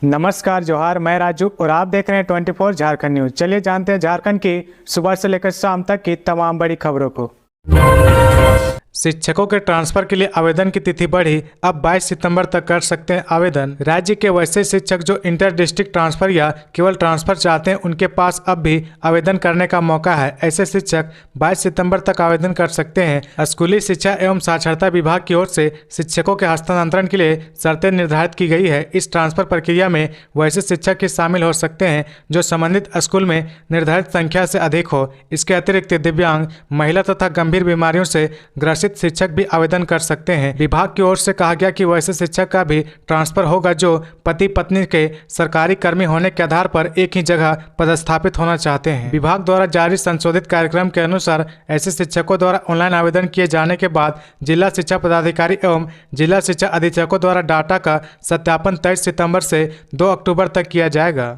नमस्कार जोहार, मैं राजू और आप देख रहे हैं 24 झारखंड न्यूज। चलिए जानते हैं झारखंड की सुबह से लेकर शाम तक की तमाम बड़ी खबरों को। शिक्षकों के ट्रांसफर के लिए आवेदन की तिथि बढ़ी, अब 22 सितंबर तक कर सकते हैं आवेदन। राज्य के वैसे शिक्षक जो इंटर डिस्ट्रिक्ट ट्रांसफर या केवल ट्रांसफर चाहते हैं, उनके पास अब भी आवेदन करने का मौका है। ऐसे शिक्षक 22 सितंबर तक आवेदन कर सकते हैं। स्कूली शिक्षा एवं साक्षरता विभाग की ओर से शिक्षकों के हस्तांतरण के लिए शर्तें निर्धारित की गई है। इस ट्रांसफर प्रक्रिया में वैसे शिक्षक ही शामिल हो सकते हैं जो संबंधित स्कूल में निर्धारित संख्या से अधिक हो। इसके अतिरिक्त दिव्यांग, महिला तथा गंभीर बीमारियों से ग्रसित शिक्षक भी आवेदन कर सकते हैं। विभाग की ओर से कहा गया कि वैसे शिक्षक का भी ट्रांसफर होगा जो पति पत्नी के सरकारी कर्मी होने के आधार पर एक ही जगह पदस्थापित होना चाहते हैं। विभाग द्वारा जारी संशोधित कार्यक्रम के अनुसार ऐसे शिक्षकों द्वारा ऑनलाइन आवेदन किए जाने के बाद जिला शिक्षा पदाधिकारी एवं जिला शिक्षा अधीक्षकों द्वारा डाटा का सत्यापन 23 सितंबर से 2 अक्टूबर तक किया जाएगा।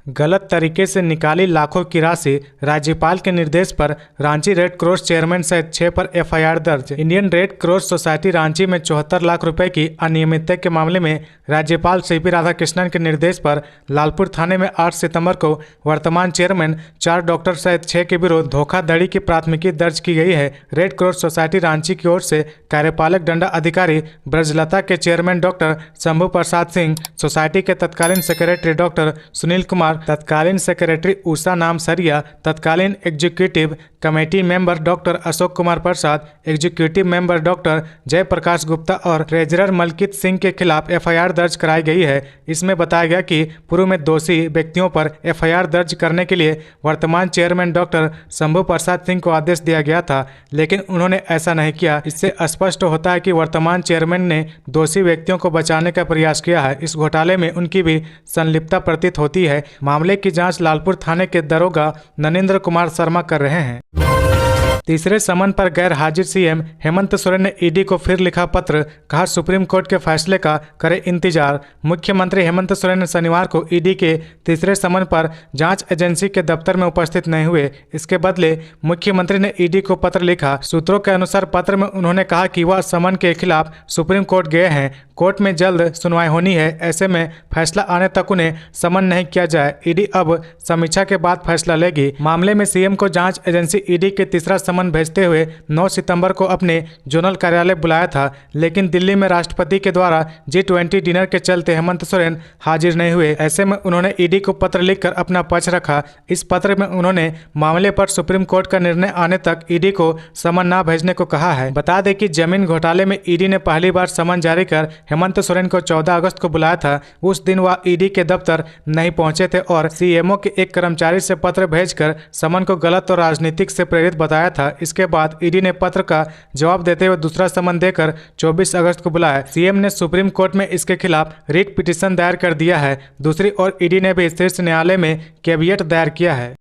गलत तरीके से निकाली लाखों की राशि, राज्यपाल के निर्देश पर रांची रेड क्रॉस चेयरमैन सहित 6 पर एफआईआर दर्ज। Indian red cross society Ranchi में 74 लाख रुपए की अनियमितता के मामले में राज्यपाल सीपी राधाकृष्णन के निर्देश पर लालपुर थाने में 8 सितंबर को वर्तमान चेयरमैन 4 डॉक्टर सहित 6 के विरुद्ध धोखाधड़ी की प्राथमिकी दर्ज की गई है। रेड क्रॉस सोसाइटी रांची की ओर से कार्यपालक दंड अधिकारी ब्रजलता के chairman doctor Shambhu Prasad Singh, society के तत्कालीन सेक्रेटरी डॉक्टर सुनील कुमार, तत्कालीन सेक्रेटरी उषा नाम सरिया, तत्कालीन executive committee member doctor Ashok Kumar Prasad, executive member doctor Jayprakash Gupta और ट्रेजरर मलकित सिंह के खिलाफ एफआईआर दर्ज कराई गई है। इसमें बताया गया कि पूर्व में दोषी व्यक्तियों पर एफआईआर दर्ज करने के लिए वर्तमान चेयरमैन डॉक्टर शंभू प्रसाद सिंह को आदेश दिया गया था, लेकिन उन्होंने ऐसा नहीं किया। इससे स्पष्ट होता है कि वर्तमान चेयरमैन ने दोषी व्यक्तियों को बचाने का प्रयास किया है। इस घोटाले में उनकी भी संलिप्तता प्रतीत होती है। मामले की जांच लालपुर थाने के दरोगा नरेंद्र कुमार शर्मा कर रहे हैं। तीसरे समन पर गैर हाजिर सीएम हेमंत सोरेन ने ईडी को फिर लिखा पत्र, कहा सुप्रीम कोर्ट के फैसले का करे इंतजार। मुख्यमंत्री हेमंत सोरेन ने शनिवार को ईडी के तीसरे समन पर जांच एजेंसी के दफ्तर में उपस्थित नहीं हुए। इसके बदले मुख्यमंत्री ने ईडी को पत्र लिखा। सूत्रों के अनुसार पत्र में उन्होंने कहा कि वह समन के खिलाफ सुप्रीम कोर्ट गए हैं, कोर्ट में जल्द सुनवाई होनी है, ऐसे में फैसला आने तक उन्हें समन नहीं किया जाए। ईडी अब समीक्षा के बाद फैसला लेगी। मामले में सीएम को जांच एजेंसी ईडी के तीसरा समन भेजते हुए 9 सितंबर को अपने जोनल कार्यालय बुलाया था, लेकिन दिल्ली में राष्ट्रपति के द्वारा G20 डिनर के चलते हेमंत सोरेन हाजिर नहीं हुए। ऐसे में उन्होंने ईडी को पत्र लिखकर अपना पक्ष रखा। इस पत्र में उन्होंने मामले पर सुप्रीम कोर्ट का निर्णय आने तक ईडी को समन न भेजने को कहा है। बता दें कि जमीन घोटाले में ईडी ने पहली बार समन जारी कर हेमंत सोरेन को 14 अगस्त को बुलाया था। उस दिन वह ईडी के दफ्तर नहीं पहुंचे थे और सीएमओ के एक कर्मचारी से पत्र भेजकर समन को गलत और राजनीतिक से प्रेरित बताया था। इसके बाद ईडी ने पत्र का जवाब देते हुए दूसरा समन देकर 24 अगस्त को बुलाया। सीएम ने सुप्रीम कोर्ट में इसके खिलाफ रिट पिटीशन दायर कर दिया है। दूसरी ओर ईडी ने भी शीर्ष न्यायालय में कैविएट दायर किया है।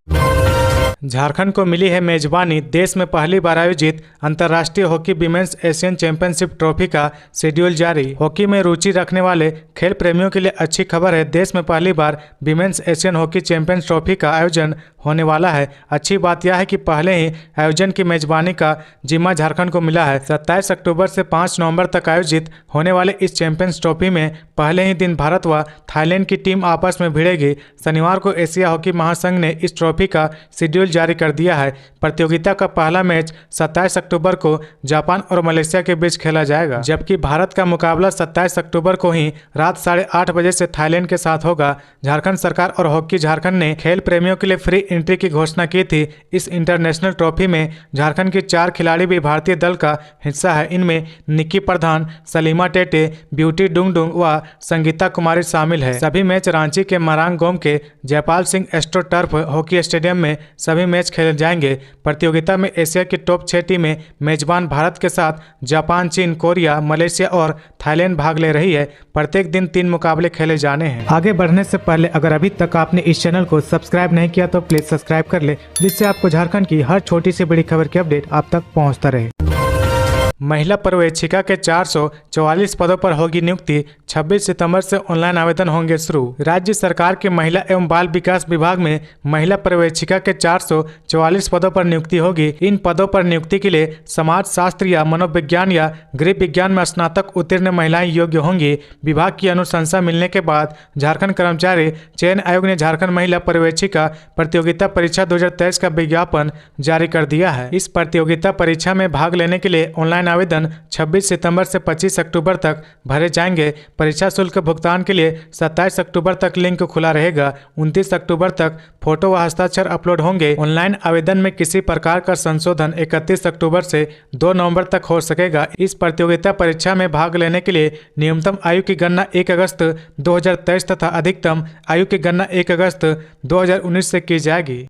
झारखंड को मिली है मेजबानी, देश में पहली बार आयोजित अंतर्राष्ट्रीय hockey women's Asian championship trophy का शेड्यूल जारी। हॉकी में रुचि रखने वाले खेल प्रेमियों के लिए अच्छी खबर है। देश में पहली बार women's Asian hockey champions trophy का आयोजन होने वाला है। अच्छी बात यह है कि पहले ही आयोजन की मेजबानी का जिम्मा झारखंड को मिला है। 27 अक्टूबर से 5 नवंबर तक आयोजित होने वाले इस चैंपियंस ट्रॉफी में पहले ही दिन भारत व थाईलैंड की टीम आपस में भिड़ेगी। शनिवार को एशिया हॉकी महासंघ ने इस ट्रॉफी का शेड्यूल जारी कर दिया है। प्रतियोगिता का पहला मैच 27 अक्टूबर को जापान और मलेशिया के बीच खेला जाएगा, जबकि भारत का मुकाबला 27 अक्टूबर को ही रात 8:30 बजे से थाईलैंड के साथ होगा। झारखंड सरकार और हॉकी झारखंड ने खेल प्रेमियों के लिए फ्री एंट्री की घोषणा की थी। इस इंटरनेशनल ट्रॉफी में झारखंड की 4 खिलाड़ी भी भारतीय दल का हिस्सा है। इनमें निक्की प्रधान, सलीमा टेटे, ब्यूटी डुंगडुंग व संगीता कुमारी शामिल है। सभी मैच रांची के मरांगगोम के Jaipal Singh astro turf hockey stadium में सभी मैच खेले जाएंगे। प्रतियोगिता में एशिया की टॉप 6 टीमें मेजबान भारत के साथ जापान, चीन, कोरिया, मलेशिया और थाईलैंड भाग ले रही है। प्रत्येक दिन 3 मुकाबले खेले जाने हैं। आगे बढ़ने से पहले अगर अभी तक आपने इस चैनल को सब्सक्राइब नहीं किया तो प्लीज सब्सक्राइब कर ले, जिससे आपको झारखंड की हर छोटी से बड़ी खबर की अपडेट आप तक पहुंचता रहे। महिला पर्यवेक्षिका के 444 पदों पर होगी नियुक्ति। 26 सितंबर से ऑनलाइन आवेदन होंगे शुरू। राज्य सरकार के महिला एवं बाल विकास विभाग में महिला पर्यवेक्षिका के 444 पदों पर नियुक्ति होगी। इन पदों पर नियुक्ति के लिए समाज शास्त्र या मनोविज्ञान या गृह विज्ञान में स्नातक उत्तीर्ण महिलाएं योग्य होंगी। विभाग की अनुशंसा मिलने के बाद झारखंड कर्मचारी चयन आयोग ने झारखंड महिला पर्यवेक्षिका प्रतियोगिता परीक्षा 2023 का विज्ञापन जारी कर दिया है। इस प्रतियोगिता परीक्षा में भाग लेने के लिए ऑनलाइन आवेदन 26 सितंबर से 25 अक्टूबर तक भरे जाएंगे। परीक्षा शुल्क भुगतान के लिए 27 अक्टूबर तक लिंक खुला रहेगा। 29 अक्टूबर तक फोटो व हस्ताक्षर अपलोड होंगे। ऑनलाइन आवेदन में किसी प्रकार का संशोधन 31 अक्टूबर से 2 नवंबर तक हो सकेगा। इस प्रतियोगिता परीक्षा में भाग लेने के लिए न्यूनतम आयु की गणना 1 अगस्त 2023 तथा अधिकतम आयु की गणना 1 अगस्त 2019 से की जाएगी।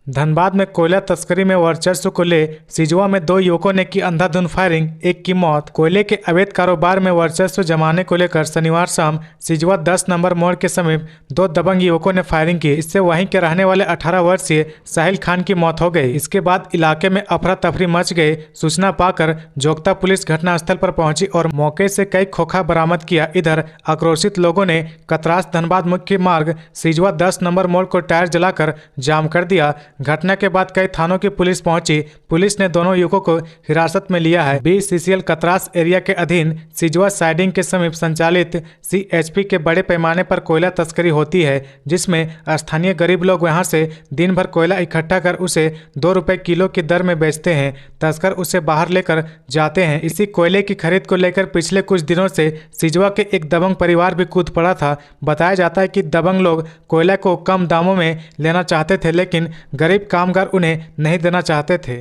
धनबाद में कोयला तस्करी में वर्चस्व को ले सिजवा में 2 युवकों ने की अंधाधुंध फायरिंग, एक की मौत। कोयले के अवैध कारोबार में वर्चस्व जमाने को लेकर शनिवार शाम सिजवा 10 नंबर मोड़ के समीप 2 दबंग युवकों ने फायरिंग की। इससे वहीं के रहने वाले 18 वर्षीय साहिल खान की मौत हो गई। इसके बाद इलाके में अफरा तफरी मच गई। सूचना पाकर जोगता पुलिस घटनास्थल पर पहुंची और मौके से कई खोखा बरामद किया। इधर आक्रोशित लोगों ने कतरास धनबाद मुख्य मार्ग सिजवा 10 नंबर मोड़ को टायर जलाकर जाम कर दिया। घटना के बाद कई थानों की पुलिस पहुंची। पुलिस ने दोनों युवकों को हिरासत में लिया है। BCCL कतरास एरिया के अधीन सिजवा साइडिंग के समीप संचालित CHP के बड़े पैमाने पर कोयला तस्करी होती है, जिसमें स्थानीय गरीब लोग यहां से दिन भर कोयला इकट्ठा कर उसे 2 रुपए किलो की दर में बेचते हैं। तस्कर उसे बाहर लेकर जाते हैं। इसी कोयले की खरीद को लेकर पिछले कुछ दिनों से सिजवा के एक दबंग परिवार भी कूद पड़ा था। बताया जाता है कि दबंग लोग कोयला को कम दामों में लेना चाहते थे, लेकिन गरीब कामगार उन्हें नहीं देना चाहते थे।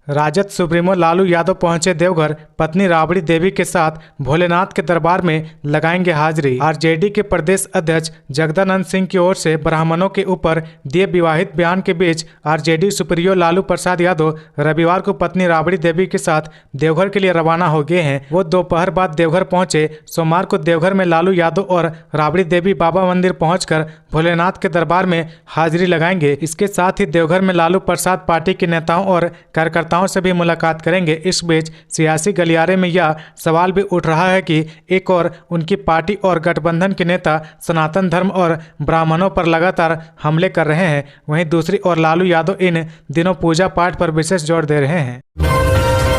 राजद सुप्रीमो लालू यादव पहुंचे देवघर। पत्नी राबड़ी देवी के साथ भोलेनाथ के दरबार में लगाएंगे हाजिरी। आरजेडी के प्रदेश अध्यक्ष जगदानंद सिंह की ओर से ब्राह्मणों के ऊपर दिए विवाहित बयान के बीच आरजेडी सुप्रीमो लालू प्रसाद यादव रविवार को पत्नी राबड़ी देवी के साथ देवघर के लिए रवाना हो गए हैं। वो दोपहर बाद देवघर पहुंचे। सोमवार को देवघर में लालू यादव और राबड़ी देवी बाबा मंदिर पहुंचकर भोलेनाथ के दरबार में हाजिरी लगाएंगे। इसके साथ ही देवघर में लालू प्रसाद पार्टी के नेताओं और कार्यकर्ताओं से भी मुलाकात करेंगे। इस बीच सियासी गलियारे में यह सवाल भी उठ रहा है कि एक और उनकी पार्टी और गठबंधन के नेता सनातन धर्म और ब्राह्मणों पर लगातार हमले कर रहे हैं, वहीं दूसरी ओर लालू यादव इन दिनों पूजा पाठ पर विशेष जोर दे रहे हैं।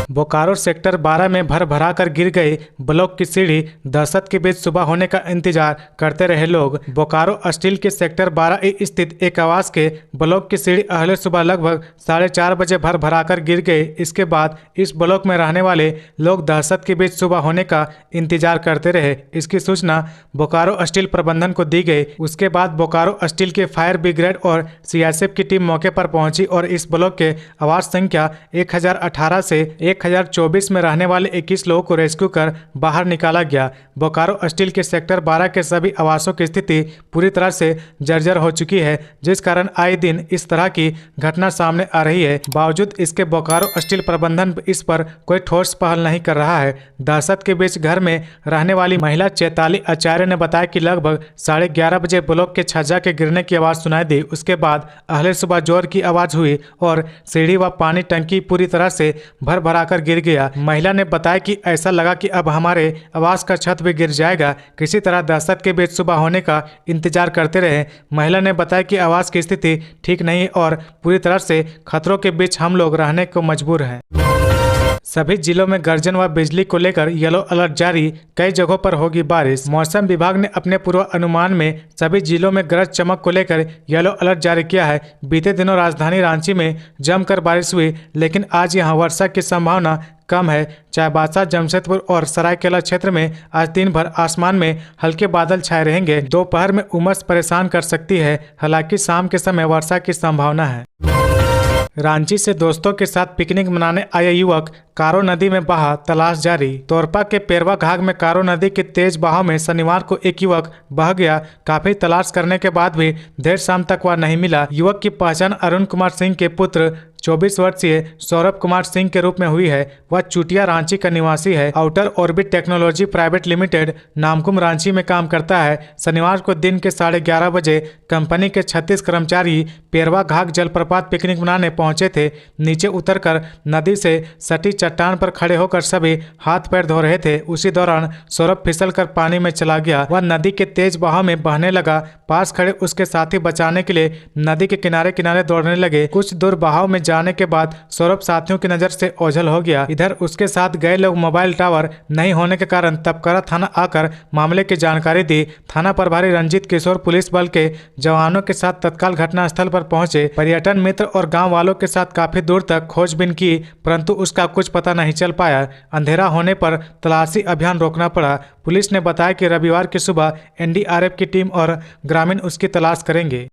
बोकारो सेक्टर 12 में भरा कर गिर गई ब्लॉक की सीढ़ी। दहशत के बीच सुबह होने का इंतजार करते रहे लोग। बोकारो स्टील के सेक्टर 12 स्थित एक आवास के ब्लॉक की सीढ़ी अहले सुबह लगभग 4:30 बजे भरा कर गिर गई। इसके बाद इस ब्लॉक में रहने वाले लोग दहशत के बीच सुबह होने का इंतजार करते रहे। इसकी सूचना बोकारो स्टील प्रबंधन को दी गई। उसके बाद बोकारो स्टील के फायर ब्रिगेड और CRCF की टीम मौके पर पहुंची और इस ब्लॉक के आवास संख्या 1018 से 1024 में रहने वाले 21 लोगों को रेस्क्यू कर बाहर निकाला गया। बोकारो स्टील के सेक्टर 12 के सभी आवासों की स्थिति पूरी तरह से जर्जर हो चुकी है, जिस कारण आए दिन इस तरह की घटना सामने आ रही है। बावजूद इसके बोकारो स्टील प्रबंधन इस पर कोई ठोस पहल नहीं कर रहा है। दहशत के बीच घर में रहने वाली महिला चैताली आचार्य ने बताया कि लगभग 11:30 बजे ब्लॉक के छज्जा के गिरने की आवाज सुनाई दी। उसके बाद अहले सुबह जोर की आवाज हुई और सीढ़ी व पानी टंकी पूरी तरह से भरा कर गिर गया। महिला ने बताया कि ऐसा लगा कि अब हमारे आवास का छत भी गिर जाएगा। किसी तरह दहशत के बीच सुबह होने का इंतजार करते रहे। महिला ने बताया कि आवास की स्थिति ठीक नहीं है और पूरी तरह से खतरों के बीच हम लोग रहने को मजबूर हैं। सभी जिलों में गर्जन व बिजली को लेकर येलो अलर्ट जारी। कई जगहों पर होगी बारिश। मौसम विभाग ने अपने पूर्व अनुमान में सभी जिलों में गरज चमक को लेकर येलो अलर्ट जारी किया है। बीते दिनों राजधानी रांची में जमकर बारिश हुई, लेकिन आज यहां वर्षा की संभावना कम है। चाईबासा, जमशेदपुर और सरायकेला क्षेत्र में आज दिन भर आसमान में हल्के बादल छाए रहेंगे। दोपहर में उमस परेशान कर सकती है, हालांकि शाम के समय वर्षा की संभावना है। रांची से दोस्तों के साथ पिकनिक मनाने आए युवक कारो नदी में बहा, तलाश जारी। तोरपा के पेरवा घाट में कारो नदी के तेज बहाव में शनिवार को एक युवक बह गया। काफी तलाश करने के बाद भी देर शाम तक वह नहीं मिला। युवक की पहचान अरुण कुमार सिंह के पुत्र 24 वर्षीय सौरभ कुमार सिंह के रूप में हुई है। वह चुटिया रांची का निवासी है। Outer orbit technology private limited Namkum Ranchi में काम करता है। शनिवार को दिन के 11:30 बजे कंपनी के 36 कर्मचारी पेरवा घाट जलप्रपात पिकनिक मनाने पहुंचे थे। नीचे उतरकर नदी से सटी चट्टान पर खड़े होकर सभी हाथ पैर धो रहे थे। उसी दौरान सौरभ फिसलकर पानी में चला गया। वह नदी के तेज बहाव में बहने लगा। पास खड़े उसके साथी बचाने के लिए नदी के किनारे किनारे दौड़ने लगे। कुछ दूर बहाव में जाने के बाद सौरभ साथियों की नजर से ओझल हो गया। इधर उसके साथ गए लोग मोबाइल टावर नहीं होने के कारण तपकरा थाना आकर मामले की जानकारी दी। थाना प्रभारी रंजीत किशोर पुलिस बल के जवानों के साथ तत्काल घटनास्थल पर पहुंचे। पर्यटन मित्र और गांव वालों के साथ काफी दूर तक खोजबीन की, परंतु उसका कुछ पता नहीं चल पाया। अंधेरा होने पर तलाशी अभियान रोकना पड़ा। पुलिस ने बताया कि रविवार की सुबह एनडीआरएफ की टीम और ग्रामीण उसकी तलाश करेंगे।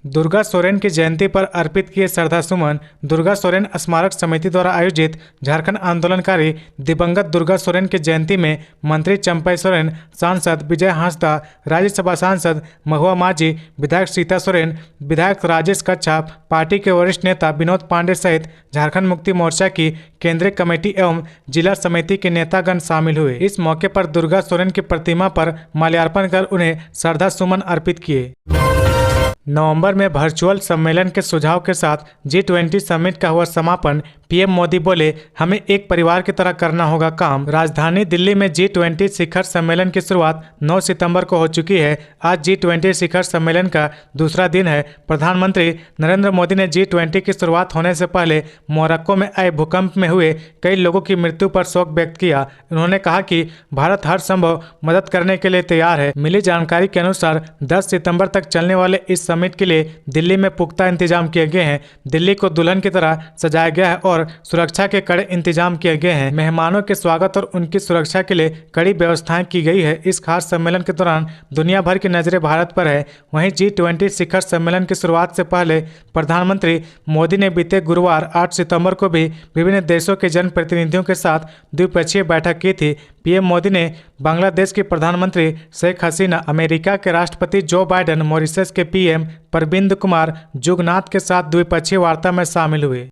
दुर्गा सोरेन की जयंती पर अर्पित किए श्रद्धा सुमन। दुर्गा सोरेन स्मारक समिति द्वारा आयोजित झारखंड आंदोलनकारी दिवंगत दुर्गा सोरेन की जयंती में मंत्री चंपई सोरेन, सांसद विजय हांसदा, राज्यसभा सांसद महुआ माझी, विधायक सीता सोरेन, विधायक राजेश कच्छप, पार्टी के वरिष्ठ नेता विनोद पांडे सहित झारखंड मुक्ति मोर्चा की केंद्रीय कमेटी एवं जिला समिति के नेतागण शामिल हुए। इस मौके पर दुर्गा सोरेन की प्रतिमा पर माल्यार्पण कर उन्हें श्रद्धा सुमन अर्पित किए। नवंबर में वर्चुअल सम्मेलन के सुझाव के साथ G20 समिट का हुआ समापन। पीएम मोदी बोले, हमें एक परिवार की तरह करना होगा काम। राजधानी दिल्ली में G20 शिखर सम्मेलन की शुरुआत 9 सितंबर को हो चुकी है। आज G20 शिखर सम्मेलन का दूसरा दिन है। प्रधानमंत्री नरेंद्र मोदी ने G20 की शुरुआत होने से पहले मोरक्को में आए भूकंप में हुए कई लोगों की मृत्यु पर शोक व्यक्त किया। उन्होंने कहा कि भारत हर संभव मदद करने के लिए तैयार है। मिली जानकारी के अनुसार 10 सितंबर तक चलने वाले इस समिट के लिए दिल्ली में पुख्ता इंतजाम किए गए हैं। दिल्ली को दुल्हन की तरह सजाया गया है और सुरक्षा के कड़े इंतजाम किए गए हैं। मेहमानों के स्वागत और उनकी सुरक्षा के लिए कड़ी व्यवस्थाएं की गई है। इस खास सम्मेलन के दौरान दुनिया भर की नजरें भारत पर है। वहीं G20 शिखर सम्मेलन की शुरुआत से पहले प्रधानमंत्री मोदी ने बीते गुरुवार 8 सितंबर को भी विभिन्न देशों के जनप्रतिनिधियों के साथ द्विपक्षीय बैठक की थी। पीएम मोदी ने बांग्लादेश की प्रधानमंत्री शेख हसीना, अमेरिका के राष्ट्रपति जो बाइडेन, मॉरिशस के पीएम प्रविंद कुमार जुगनाथ के साथ द्विपक्षीय वार्ता में शामिल हुए।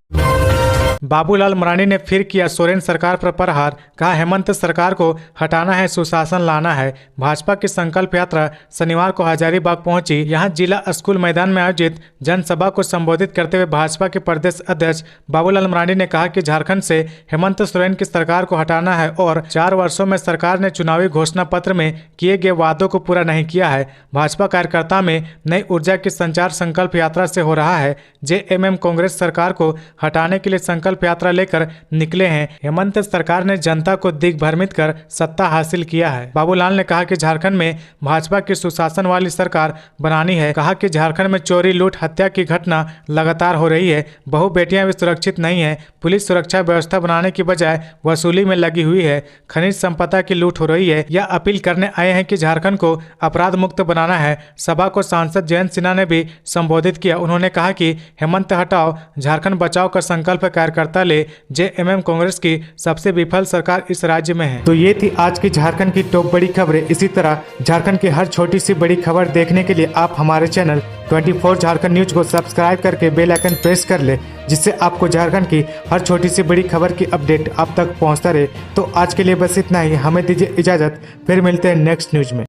बाबूलाल मरांडी ने फिर किया सोरेन सरकार पर प्रहार। कहा, हेमंत सरकार को हटाना है, सुशासन लाना है। भाजपा की संकल्प यात्रा शनिवार को हजारीबाग पहुंची। यहां जिला स्कूल मैदान में आयोजित जनसभा को संबोधित करते हुए भाजपा के प्रदेश अध्यक्ष बाबूलाल मरांडी ने कहा कि झारखंड से हेमंत सोरेन की सरकार को हटाना है और 4 वर्षों में सरकार ने चुनावी घोषणा पत्र में किए गए वादों को पूरा नहीं किया है। भाजपा कार्यकर्ता में नई ऊर्जा की संचार संकल्प यात्रा से हो रहा है। जेएमएम कांग्रेस सरकार को हटाने के लिए संकल्प यात्रा लेकर निकले हैं। हेमंत सरकार ने जनता को दिग्भ्रमित कर सत्ता हासिल किया है। बाबूलाल ने कहा कि झारखंड में भाजपा की सुशासन वाली सरकार बनानी है। कहा कि झारखंड में चोरी, लूट, हत्या की घटना लगातार हो रही है। बहु बेटियां भी सुरक्षित नहीं है। पुलिस सुरक्षा व्यवस्था बनाने की बजाय वसूली में लगी हुई है। खनिज संपदा की लूट हो रही है। यह अपील करने आए हैं कि झारखंड को अपराध मुक्त बनाना है। सभा को सांसद जयंत सिन्हा ने भी संबोधित किया। उन्होंने कहा कि हेमंत हटाओ, झारखंड बचाओ का संकल्प कार्यकर्ता ले। जेएमएम कांग्रेस की सबसे विफल सरकार इस राज्य में है। तो ये थी आज की झारखंड की टॉप बड़ी खबरें। इसी तरह झारखंड की हर छोटी सी बड़ी खबर देखने के लिए आप हमारे चैनल 24 झारखंड न्यूज को सब्सक्राइब करके बेल आइकन प्रेस कर ले, जिससे आपको झारखंड की हर छोटी सी बड़ी खबर की अपडेट आप तक पहुंचता रहे। तो आज के लिए बस इतना ही। हमें दीजिए इजाजत, फिर मिलते हैं नेक्स्ट न्यूज में।